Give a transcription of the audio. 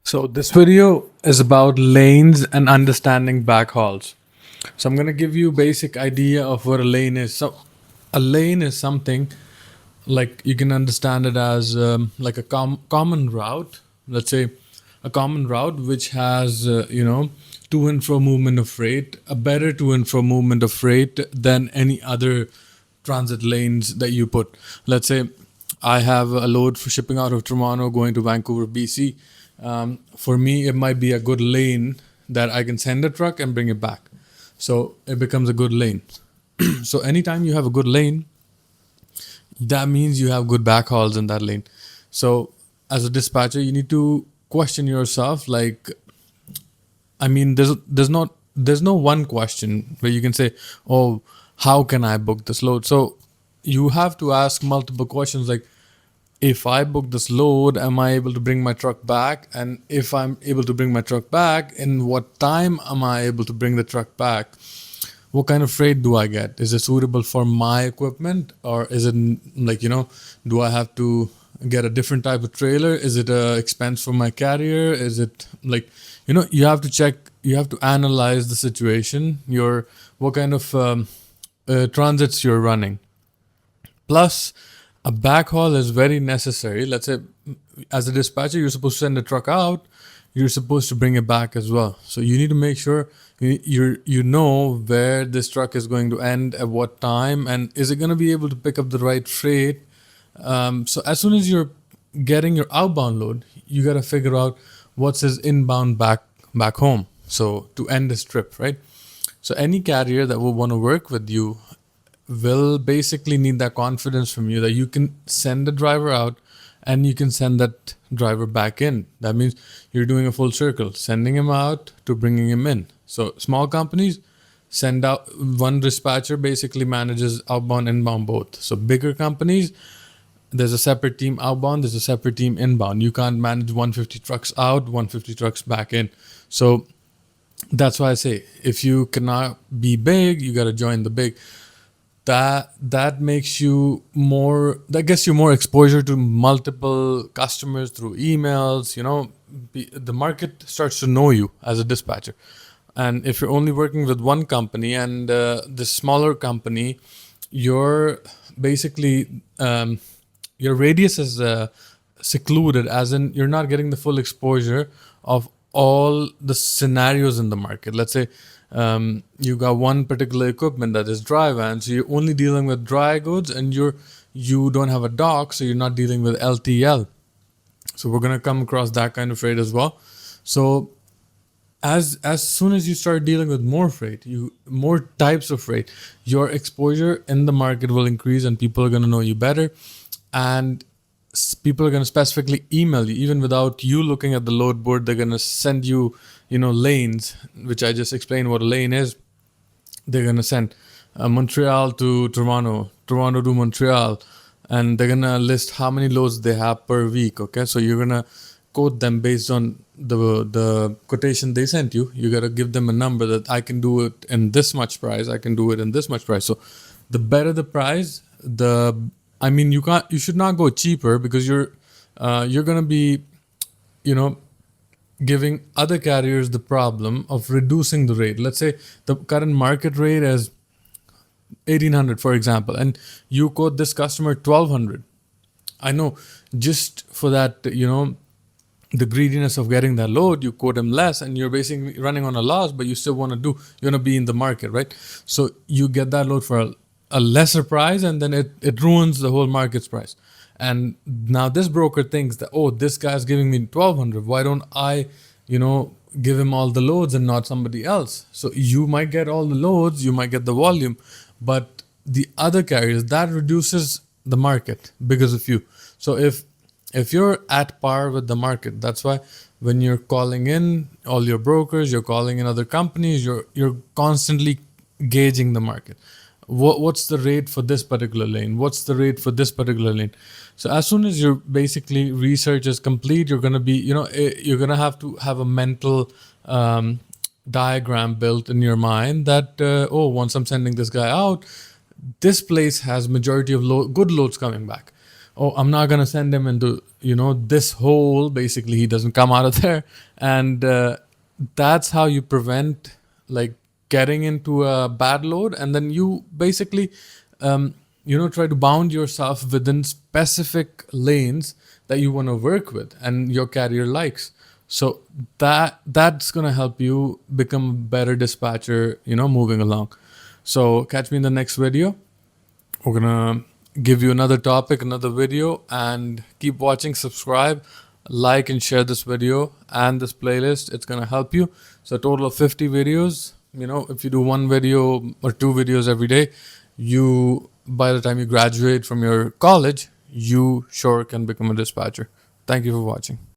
So this video is about lanes and understanding backhauls. So I'm going to give you a basic idea of what a lane is. So a lane is something like you can understand it as like a common route. Let's say a common route which has to and fro movement of freight, a better to and fro movement of freight than any other transit lanes that you put. Let's say I have a load for shipping out of Toronto going to Vancouver, BC. For me, it might be a good lane that I can send a truck and bring it back. So it becomes a good lane. So anytime you have a good lane, that means you have good backhauls in that lane. So as a dispatcher, you need to question yourself. Like, I mean, there's no one question where you can say, oh, how can I book this load? So you have to ask multiple questions like, if I book this load, am I able to bring my truck back? And if I'm able to bring my truck back, in what time am I able to bring the truck back? What kind of freight do I get? Is it suitable for my equipment, or is it like, do I have to get a different type of trailer? Is it a expense for my carrier? Is it like, you have to check, you have to analyze the situation, what kind of transits you're running. Plus, a backhaul is very necessary. Let's say, as a dispatcher, you're supposed to send a truck out. You're supposed to bring it back as well. So you need to make sure you know where this truck is going to end at what time, and is it going to be able to pick up the right freight. So as soon as you're getting your outbound load, you got to figure out what's his inbound back home. So to end this trip, right? So any carrier that will want to work with you will basically need that confidence from you that you can send the driver out and you can send that driver back in. That means you're doing a full circle, sending him out to bringing him in. So small companies send out, one dispatcher basically manages outbound, inbound both. So bigger companies, there's a separate team outbound, there's a separate team inbound. You can't manage 150 trucks out, 150 trucks back in. So that's why I say, if you cannot be big, you got to join the big. That makes you more, that gets you more exposure to multiple customers through emails. The market starts to know you as a dispatcher. And if you're only working with one company and the smaller company, you're basically your radius is secluded, as in you're not getting the full exposure of all the scenarios in the market. Let's say you got one particular equipment that is dry van, so you're only dealing with dry goods, and you don't have a dock, so you're not dealing with LTL. So we're gonna come across that kind of freight as well. So as soon as you start dealing with more freight, more types of freight, your exposure in the market will increase, and people are gonna know you better, and people are going to specifically email you even without you looking at the load board. They're going to send you lanes, which I just explained what a lane is. They're going to send Montreal to Toronto, Toronto to Montreal, and they're going to list how many loads they have per week. Okay, so you're going to quote them based on the quotation they sent you. You got to give them a number that I can do it in this much price, I can do it in this much price. So the better the price, you should not go cheaper, because you're going to be giving other carriers the problem of reducing the rate. Let's say the current market rate is 1800, for example, and you quote this customer 1200. I know, just for that, the greediness of getting that load, you quote him less, and you're basically running on a loss, but you still want to be in the market, right? So you get that load for a lesser price, and then it ruins the whole market's price. And now this broker thinks that, oh, this guy's giving me 1200, why don't I give him all the loads and not somebody else? So you might get all the loads, you might get the volume, but the other carriers, that reduces the market because of you. So if you're at par with the market, that's why when you're calling in all your brokers, you're calling in other companies, you're constantly gauging the market. What's the rate for this particular lane? What's the rate for this particular lane? So as soon as your basically research is complete, you're gonna be, you're gonna have to have a mental diagram built in your mind that once I'm sending this guy out, this place has majority of good loads coming back. oh, I'm not gonna send him into this hole. Basically, he doesn't come out of there, and that's how you prevent like getting into a bad load, and then you basically try to bound yourself within specific lanes that you want to work with and your carrier likes. So that's gonna help you become a better dispatcher, moving along. So catch me in the next video. We're gonna give you another topic, another video, and keep watching. Subscribe, like, and share this video and this playlist. It's gonna help you. So a total of 50 videos. If you do one video or two videos every day, you by the time you graduate from your college, you sure can become a dispatcher. Thank you for watching.